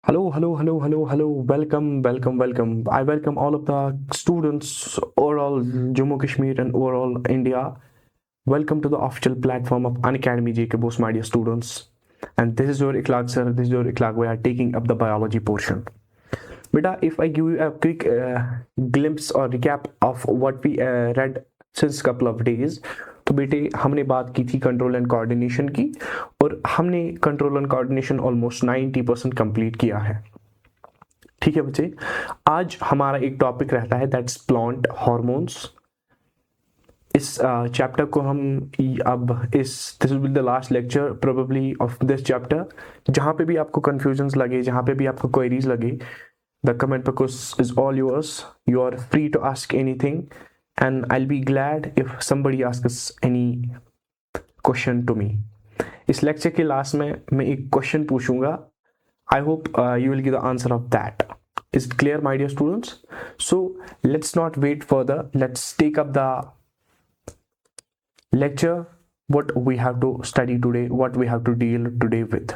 Hello, hello, hello, hello, hello. Welcome, welcome, welcome. I welcome all of the students overall Jammu Kashmir and overall India. Welcome to the official platform of Unacademy JK Bose, my dear students. And this is your Ikhlaq sir. This is your Ikhlaq. We are taking up the biology portion. Beta, if I give you a quick glimpse or recap of what we read since couple of days, तो बेटे हमने बात की थी control and coordination की और हमने control and coordination almost 90% complete किया है। ठीक है बच्चे, आज हमारा एक टॉपिक रहता है दैट्स प्लांट हार्मोन्स। इस चैप्टर को हम अब this will be the last lecture probably of this chapter. जहाँ पे भी आपको कंफ्यूजन्स लगे, जहाँ पे भी आपको क्वेरीज लगे, the comment box is all yours. You are free to ask anything and I'll be glad if somebody asks any question to me. इस लेक्चर के लास्ट में मैं एक क्वेश्चन पूछूंगा. I hope you will give the answer of that. Is it clear, my dear students? So let's not wait further. Let's take up the lecture. What we have to study today, what we have to deal today with.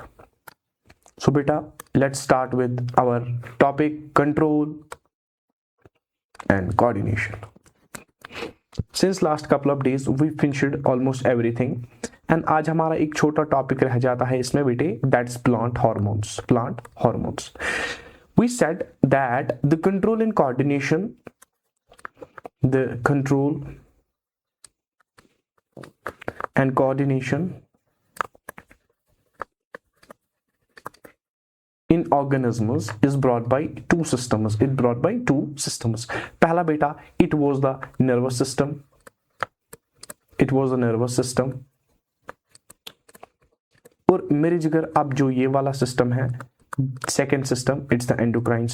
So beta, let's start with our topic control and coordination. Since last couple of days we finished almost everything and आज हमारा एक छोटा topic रह जाता है इसमें बेटे, that's plant hormones. Plant hormones. We said that the control and coordination in organisms is brought by two systems. पहला बेटा, it was the nervous system. और मेरे जिगर अब जो ये वाला सिस्टम है, second system, it's the endocrine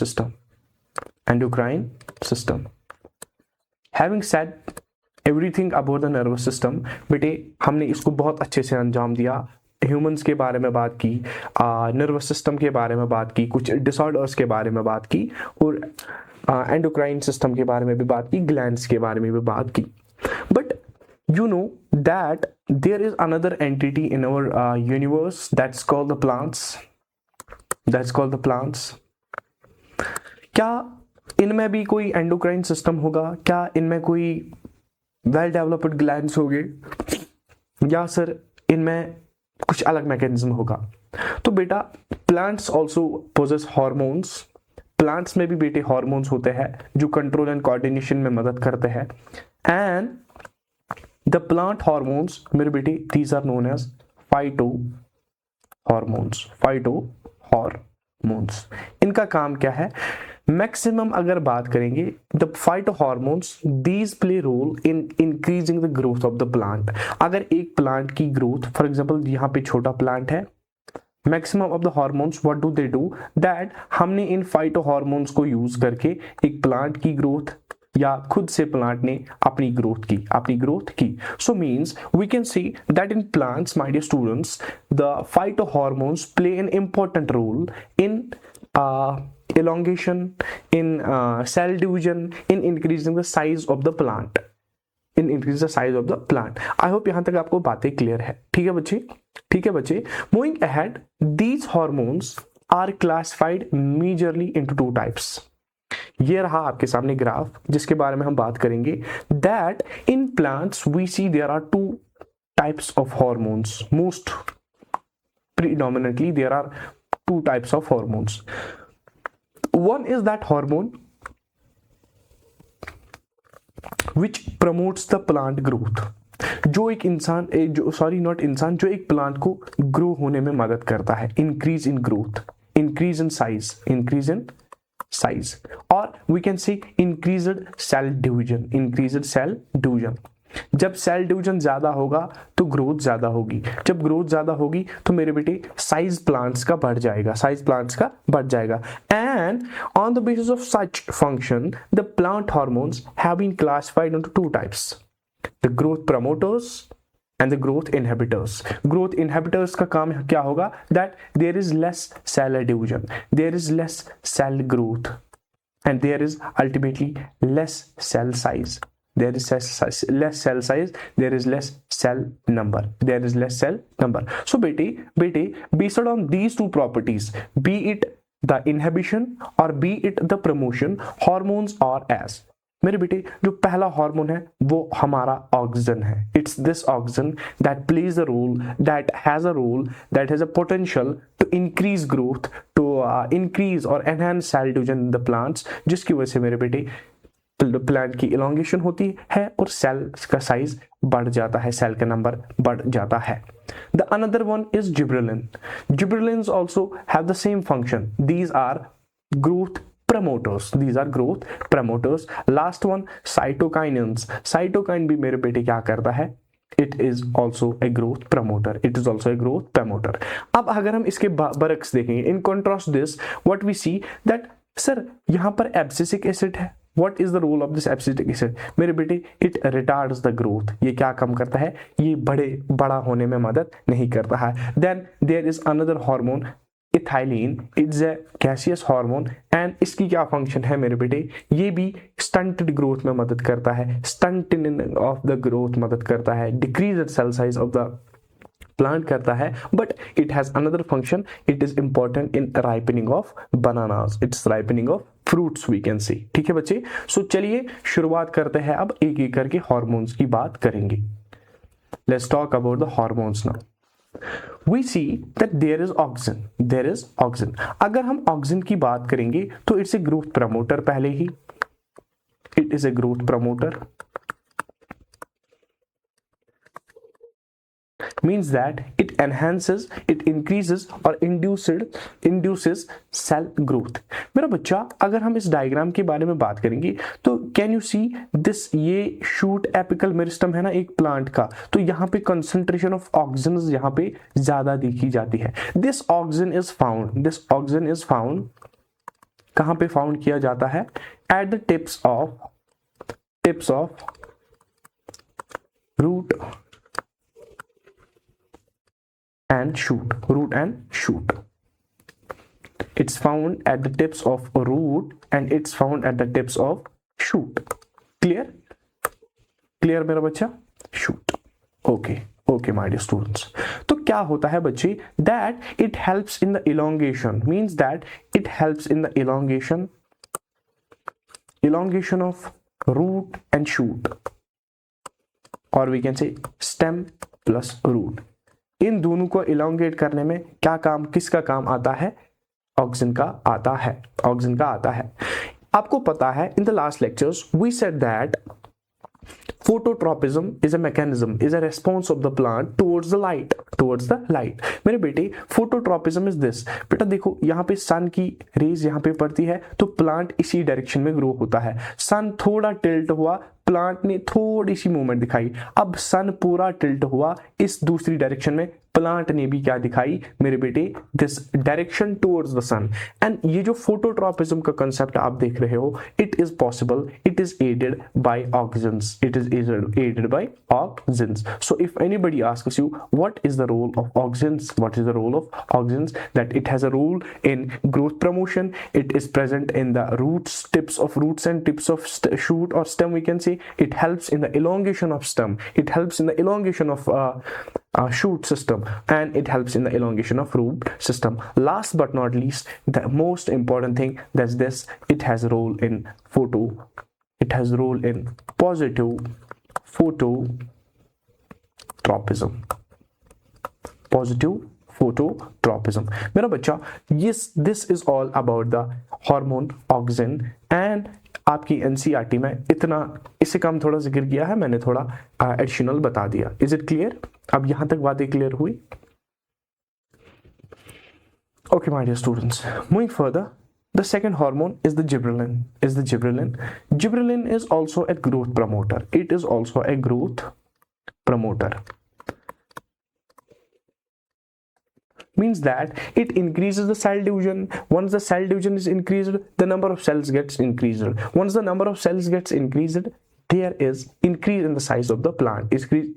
system. Having said everything about the nervous system, बेटे हमने इसको बहुत अच्छे से अंजाम दिया. ह्यूमंस के बारे में बात की, नर्वस सिस्टम के बारे में बात की, कुछ डिसऑर्डर्स के बारे में बात की और एंडोक्राइन सिस्टम के बारे में भी बात की, ग्लैंड्स के बारे में भी बात की. But you know that there is another entity in our universe that's called the plants. क्या इनमें भी कोई एंडोक्राइन सिस्टम होगा? क्या इनमें कोई वेल डेवलप्ड ग्लैंड्स होंगे या सर इनमें कुछ अलग मैकेनिज्म होगा? तो बेटा plants also possess hormones. Plants में भी बेटे हॉर्मोन्स होते हैं जो कंट्रोल एंड कोऑर्डिनेशन में मदद करते हैं. एंड द प्लांट हॉर्मोन्स मेरे बेटे, these are known as phytohormones. इनका काम क्या है? मैक्सिमम अगर बात करेंगे, the phytohormones these play role in increasing the growth of the plant. अगर एक प्लांट की ग्रोथ, फॉर एग्जांपल यहाँ पे छोटा प्लांट है, maximum of the hormones what do they do that, हमने इन फाइटो हॉर्मोन्स को यूज करके एक प्लांट की ग्रोथ या खुद से प्लांट ने अपनी ग्रोथ की. So means we can see that in plants, my dear students, the phytohormones play an important role in elongation, in cell division, in increasing the size of the plant. I hope यहाँ तक आपको बातें clear है. ठीक है बच्चे. Moving ahead, these hormones are classified majorly into two types. ये रहा आपके सामने ग्राफ जिसके बारे में हम बात करेंगे. That in plants we see there are two types of hormones. Most predominantly there are two types of hormones. One is that hormone which promotes the plant growth. जो एक प्लांट को ग्रो होने में मदद करता है. Increase in growth, increase in size, और we can say increased cell division. जब सेल डिवीजन ज्यादा होगा तो ग्रोथ ज्यादा होगी. जब ग्रोथ ज्यादा होगी तो मेरे बेटे साइज प्लांट्स का बढ़ जाएगा. And on the basis of such function the plant hormones have been classified into two types, the growth promoters and the growth inhibitors. Growth inhibitors का काम क्या होगा? That there is less cell division, there is less cell growth and there is ultimately less cell size. There is less cell size, there is less cell number. So based on these two properties, be it the inhibition और be it the promotion hormones और age. मेरे बेटे जो पहला hormone है वो हमारा auxin है। It's this auxin that plays a role, that has a role, that has a potential to increase growth, to increase और enhance cell division in the plants, जिसकी वजह से मेरे बेटे प्लांट की इलोंगेशन होती है और सेल का साइज बढ़ जाता है, सेल का नंबर बढ़ जाता है। The another one is gibberellin. Gibberellins also have the same function. These are growth promoters. These are growth promoters. Last one, cytokinins. Cytokine भी मेरे बेटे क्या करता है? It is also a growth promoter. It is also a growth promoter. अब अगर हम इसके बरक्स देखेंगे, in contrast this, what we see that sir यहाँ पर एब्सिसिक एसिड है। What is the role of this abscisic acid? मेरे बेटे it retards the growth. ये क्या कम करता है? ये बड़ा होने में मदद नहीं करता है। Then there is another hormone, ethylene. It's a gaseous hormone and इसकी क्या फंक्शन है मेरे बेटे? ये भी स्टंटेड ग्रोथ में मदद करता है, स्टंटिंग ऑफ द ग्रोथ मदद करता है, decrease cell size of the plant करता है, but it has another function, it is important in ripening of bananas, it's ripening of fruits we can see. ठीक है बच्चे, सो चलिए शुरुआत करते हैं, अब एक एक करके हार्मोन्स की बात करेंगे। Let's talk about the hormones now. We see that there is auxin. There is auxin. अगर हम auxin की बात करेंगे तो इट्स ए ग्रोथ प्रमोटर पहले ही, it is a growth promoter, means that it enhances, it increases or induces cell growth। मेरा बच्चा अगर हम इस डायग्राम के बारे में बात करेंगे तो कैन यू सी दिस, ये शूट एपिकल मेरिस्टम है ना एक प्लांट का, तो यहाँ पे कंसंट्रेशन ऑफ ऑक्सिन यहाँ पे ज्यादा देखी जाती है। दिस ऑक्सिन इज फाउंड कहाँ पे फाउंड किया जाता है? At the tips of root and shoot. It's found at the tips of root and it's found at the tips of shoot. Clear मेरा बच्चा? Shoot. Okay my dear students. तो क्या होता है बच्चे? That it helps in the elongation, means that it helps in the elongation of root and shoot, or we can say stem plus root। इन दोनों को elongate करने में क्या काम, किसका काम आता है? ऑक्सिन का आता है। आपको पता है in the last lectures we said that phototropism is a mechanism, is a response of the plant towards the light। मेरे बेटे phototropism is this, बेटा देखो यहाँ पे सन की रेज यहाँ पे पड़ती है तो प्लांट इसी डायरेक्शन में ग्रो होता है। सन थोड़ा टिल्ट हुआ, प्लांट ने थोड़ी सी मूवमेंट दिखाई। अब सन पूरा टिल्ट हुआ इस दूसरी डायरेक्शन में, प्लांट ने भी क्या दिखाई मेरे बेटे? This direction towards the sun. And ये जो फोटोट्रॉपिज्म का कंसेप्ट आप देख रहे हो, it is possible, it is aided by auxins, इट इज aided by auxins। So if anybody asks you what is the role of auxins, that it has a role in growth promotion, it is present in the roots and tips of shoot or stem, we can say it helps in the elongation of stem, it helps in the elongation of shoot system, and it helps in the elongation of root system। Last but not least, the most important thing, that's this, it has a role in positive phototropism। मेरा बच्चा, this is all about the hormone auxin, and आपकी NCERT में इतना, इससे कम थोड़ा जिक्र किया है मैंने, थोड़ा एडिशनल बता दिया। Is it clear? अब यहां तक बातें क्लियर हुई? Okay my dear students, moving further, the second hormone is the gibberellin. Gibberellin is also a growth promoter. It is also a growth promoter, means that it increases the cell division. Once the cell division is increased, the number of cells gets increased. Once the number of cells gets increased, there is increase in the size of the plant,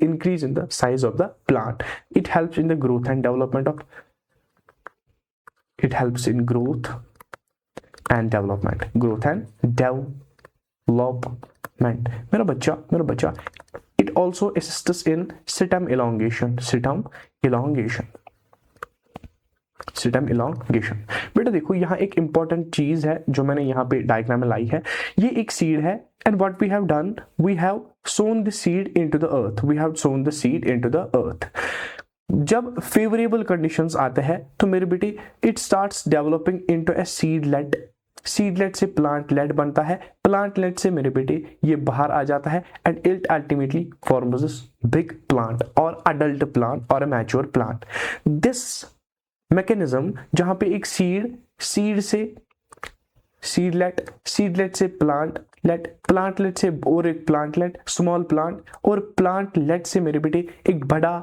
increase in the size of the plant. It helps in the growth and development of, it helps in growth and development, मेरा बच्चा, it also assists in stem elongation। बेटा देखो यहाँ एक important चीज है जो मैंने यहाँ पे डायग्राम में लाई है, ये एक सीड है and what we have done, we have sown the seed into the earth, we have sown the seed into the earth. जब फेवरेबल कंडीशंस आते हैं तो मेरे बेटे it starts developing into a seedlet, seedlet से plantlet बनता है, plantlet से मेरे बेटे ये बाहर आ जाता है and it ultimately forms this big plant और अडल्ट प्लांट और a mature plant. This mechanism जहां पे एक सीड से सीडलेट, सीडलेट से प्लांटलेट, प्लांटलेट से और एक प्लांटलेट, स्मॉल प्लांट, और प्लांटलेट से मेरे बेटे एक बड़ा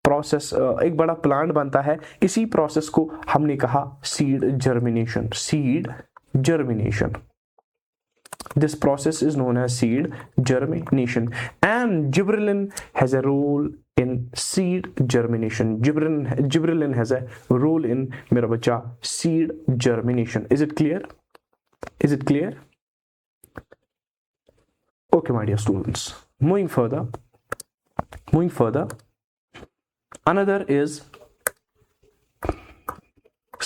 प्रोसेस, एक बड़ा प्लांट बनता है। इसी प्रोसेस को हमने कहा seed germination, seed germination. This process is known as seed germination and gibberellin has a role in seed germination. Gibberellin has a role in मेरा बच्चा seed germination. Is it clear? Is it clear? Okay, my dear students. Moving further. Another is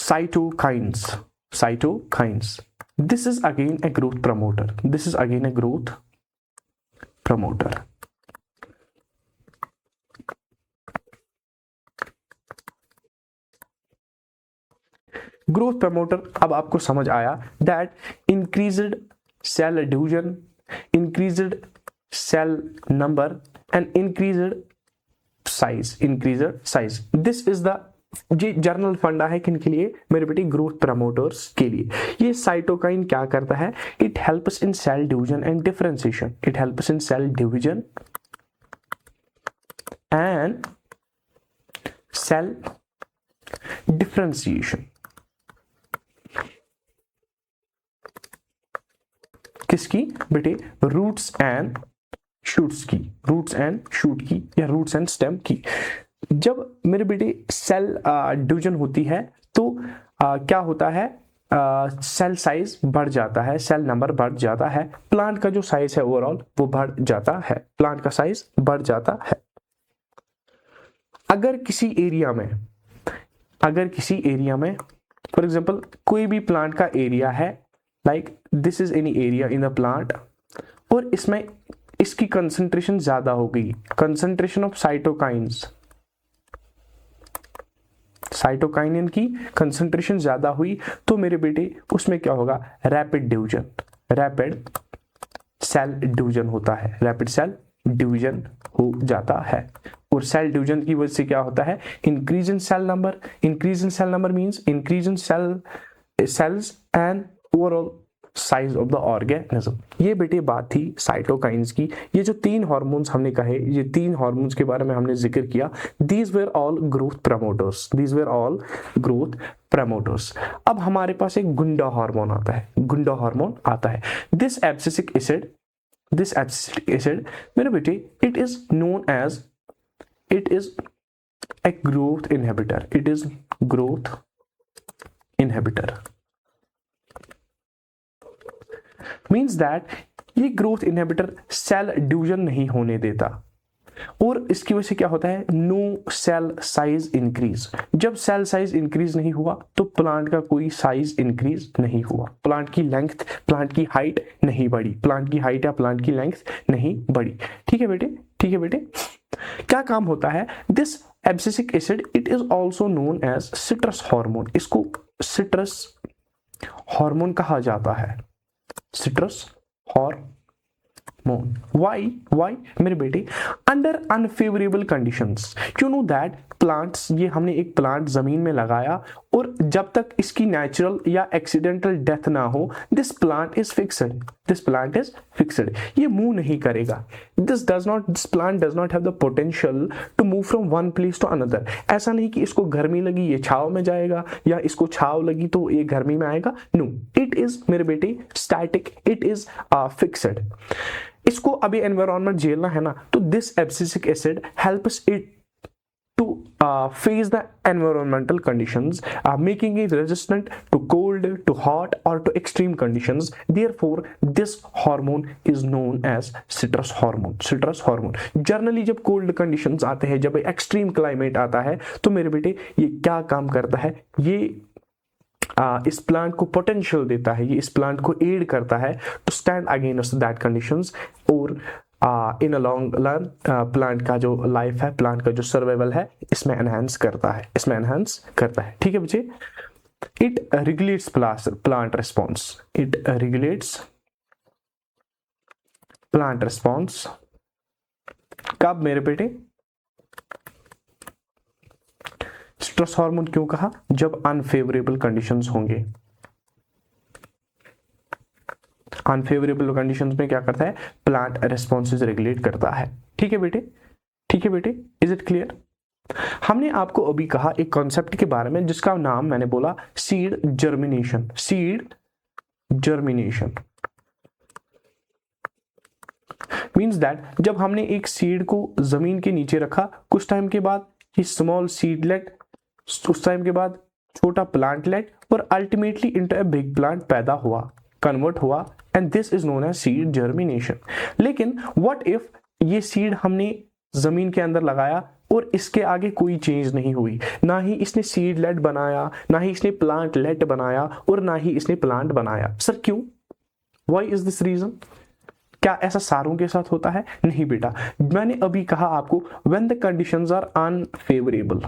cytokines. Cytokines. This is again a growth promoter. This is again a growth promoter. Growth promoter अब आपको समझ आया that increased cell adhesion, increased cell number and increased size. This is the ये journal फंडा है किन के लिए, मेरे बेटे ग्रोथ प्रमोटर्स के लिए। ये साइटोकाइन क्या करता है, it helps in cell division and differentiation, it helps in cell division and cell differentiation. किसकी बेटे, रूट्स एंड शूट्स की, रूट्स एंड शूट की या रूट्स एंड स्टेम की। जब मेरे बेटे सेल डिवीजन होती है तो क्या होता है, सेल साइज बढ़ जाता है, सेल नंबर बढ़ जाता है, प्लांट का जो साइज है ओवरऑल वो बढ़ जाता है, प्लांट का साइज बढ़ जाता है। अगर किसी एरिया में फॉर एग्जांपल कोई भी प्लांट का एरिया है, like this is any area in the plant, और इसमें इसकी कंसंट्रेशन ज्यादा हो गई, कंसंट्रेशन ऑफ साइटोकाइनिन की कंसंट्रेशन ज्यादा हुई, तो मेरे बेटे उसमें क्या होगा, रैपिड सेल डिवीजन होता है, रैपिड सेल डिवीजन हो जाता है। और सेल डिवीजन की वजह से क्या होता है, increase in cell number means increase in cells and overall size of the organism. ये बेटे बात थी साइटोकाइंस की। ये जो 3 हार्मोन्स हमने कहे, ये 3 हार्मोन्स के बारे में हमने जिक्र किया, these were all growth promoters. अब हमारे पास एक गुंडा हार्मोन आता है, दिस एब्सिसिक एसिड मेरे बेटे it is known as, it is a growth inhibitor, means that ये ग्रोथ इनहिबिटर सेल डिवीजन नहीं होने देता, और इसकी वजह से क्या होता है, नो सेल साइज इंक्रीज। जब सेल साइज इंक्रीज नहीं हुआ तो प्लांट का कोई साइज इंक्रीज नहीं हुआ, प्लांट की लेंथ, प्लांट की हाइट नहीं बढ़ी, प्लांट की हाइट या प्लांट की लेंथ नहीं बढ़ी। ठीक है बेटे, क्या काम होता है, this abscisic acid it is also known as citrus hormone, इसको सिट्रस हार्मोन कहा जाता है, सिट्रस हार्मोन। Why मेरे बेटे, under unfavourable conditions, you know that plants, ये हमने एक प्लांट जमीन में लगाया और जब तक इसकी नेचुरल या एक्सीडेंटल डेथ ना हो, दिस प्लांट इज फिक्स्ड, ये मूव नहीं करेगा। This plant does not have the potential to move from one place to another. ऐसा नहीं कि इसको गर्मी लगी ये छाव में जाएगा, या इसको छाव लगी तो ये गर्मी में आएगा, नो, इट इज मेरे बेटे स्टैटिक, इट इज फिक्स्ड। इसको अभी एनवायरनमेंट झेलना है ना, तो this abscisic acid helps it to face the environmental conditions, making it resistant to cold, to hot or to extreme conditions. Therefore this hormone is known as citrus hormone. Generally जब cold conditions आते हैं, जब extreme climate आता है, तो मेरे बेटे ये क्या काम करता है, ये इस प्लांट को पोटेंशियल देता है, ये इस प्लांट को एड करता है to stand against that conditions, और in a long run plant का जो लाइफ है, प्लांट का जो सर्वाइवल है, इसमें एनहांस करता है, इसमें एनहांस करता है। ठीक है बच्चे, it regulates plant response, it regulates plant response. कब मेरे बेटे? स्ट्रेस हार्मोन क्यों कहा? जब अनफेवरेबल कंडीशंस होंगे। अनफेवरेबल कंडीशंस में क्या करता है? प्लांट रिस्पॉन्सेज रेगुलेट करता है। ठीक है बेटे, ठीक है बेटे, इज इट क्लियर? हमने आपको अभी कहा एक कॉन्सेप्ट के बारे में जिसका नाम मैंने बोला seed germination, seed germination means that जब हमने एक सीड को जमीन के नीचे रखा, कुछ टाइम के बाद ये स्मॉल सीडलेट, उस टाइम के बाद छोटा प्लांटलेट, और ultimately into a big plant पैदा हुआ, कन्वर्ट हुआ, and this is known as seed germination. लेकिन व्हाट इफ ये सीड हमने जमीन के अंदर लगाया और इसके आगे कोई चेंज नहीं हुई, ना ही इसने सीडलेट बनाया, ना ही इसने प्लांटलेट बनाया, और ना ही इसने प्लांट बनाया। सर क्यों? Why is this reason? क्या ऐसा सारों के साथ होता है? नहीं बेटा, मैंने अभी कहा आपको when the conditions are unfavorable,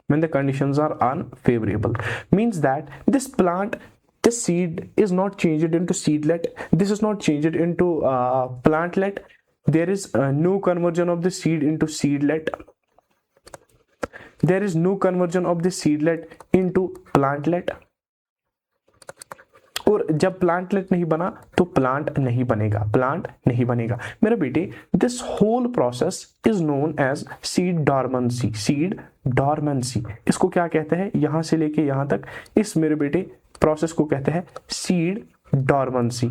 when the conditions are unfavorable means that this plant, this seed is not changed into seedlet, this is not changed into plantlet, there is no conversion of the seed into seedlet, there is no conversion of the seedlet into plantlet, और जब plantlet नहीं बना तो plant नहीं बनेगा, plant नहीं बनेगा। मेरे बेटे, this whole process is known as seed dormancy, seed dormancy. इसको क्या कहते हैं? यहां से लेके यहां तक इस मेरे बेटे प्रोसेस को कहते हैं seed dormancy.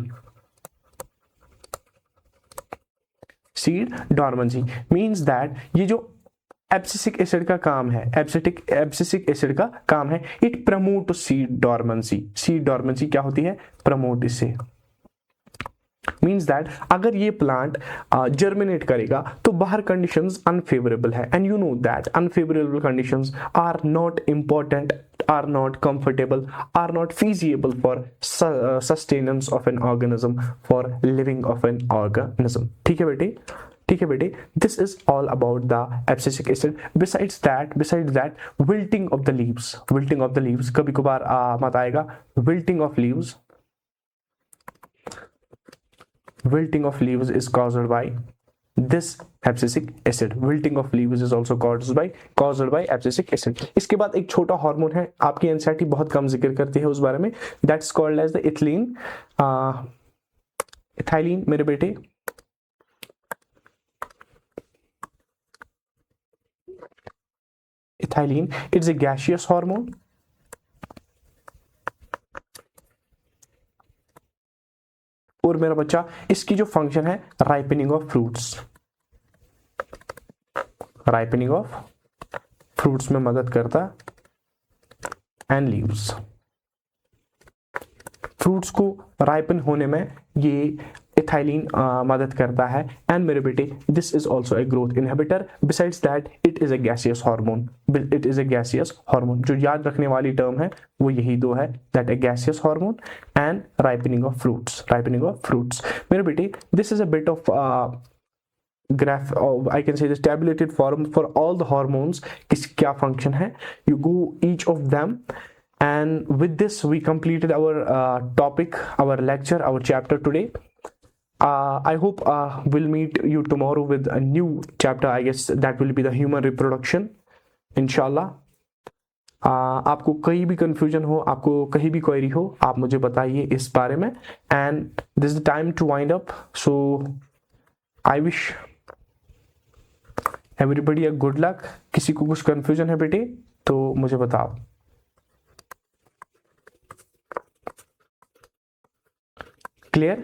Seed dormancy means that ये जो एब्सिसिक एसिड का काम है, एब्सिसिक एसिड का काम है, it promote seed dormancy. Seed dormancy क्या होती है? प्रमोट इसे। मींस दैट अगर ये प्लांट जर्मिनेट करेगा तो बाहर कंडीशंस अनफेवरेबल है, and you know that unfavourable conditions are not important, are not comfortable, are not feasible for sustenance of an organism, for living of an organism. ठीक है बेटे, ठीक है बेटे, this is all about the abscisic acid. Besides that wilting of the leaves कभी कभार मत आएगा, wilting of leaves is caused by this abscisic acid. Wilting of leaves is also caused by abscisic acid. इसके बाद एक छोटा hormone है, आपकी एनसीईआरटी बहुत कम जिक्र करती है उस बारे में, that's called as the ethylene. Ethylene मेरे बेटे, ethylene it's a gaseous hormone, और मेरा बच्चा इसकी जो फंक्शन है ripening of fruits, ripening of fruits में मदद करता, एंड लीव्स, फ्रूट्स को राइपन होने में ये इथाइलिन मदद करता है। एंड मेरे बेटे, this is also a growth inhibitor. Besides that it is A gaseous hormone, it is A gaseous hormone. जो याद रखने वाली टर्म है वो यही दो है, that A gaseous hormone and ripening of fruits, ripening of fruits. मेरे बेटे, this is a bit of graph, I can say this tabulated form for all the hormones, किस क्या function है, you go each of them, and with this we completed our topic, our lecture, our chapter today. I hope we'll meet you tomorrow with a new chapter. I guess that will be the human reproduction, inshallah. आपको कहीं भी confusion हो, आपको कहीं भी query हो, आप मुझे बताइए इस बारे में, and this is the time to wind up. So I wish everybody good luck. किसी को कुछ कंफ्यूजन है बेटे तो मुझे बताओ। क्लियर,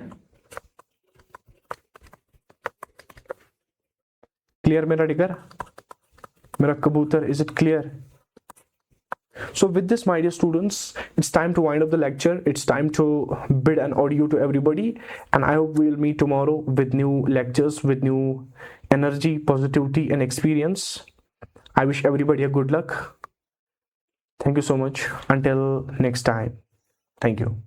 क्लियर मेरा डिगर, मेरा कबूतर, is it clear? So with this, my dear students, it's time to wind up the lecture. It's time to bid an adieu to everybody, and I hope we'll meet tomorrow with new lectures, with new energy, positivity, and experience. I wish everybody a good luck. Thank you so much. Until next time. Thank you.